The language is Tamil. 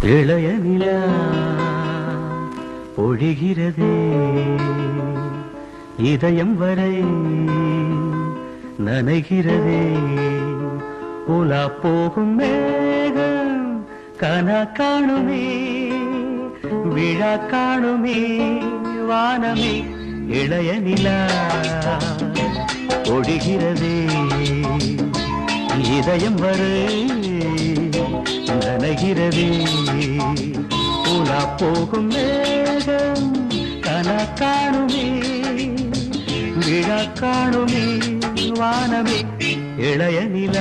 இளைய நிலா பொழிகிறதே இதயம் வரை நனைகிறதே உலா போகும் மேகம் கனா காணுமே விழா காணுமே வானமே இளைய நிலா பொழிகிறதே இதயம் வரை நனைகிறதே உலா போகும் மேகம் கனா காணுமே விழா காணுமே வானமே இளைய நிலா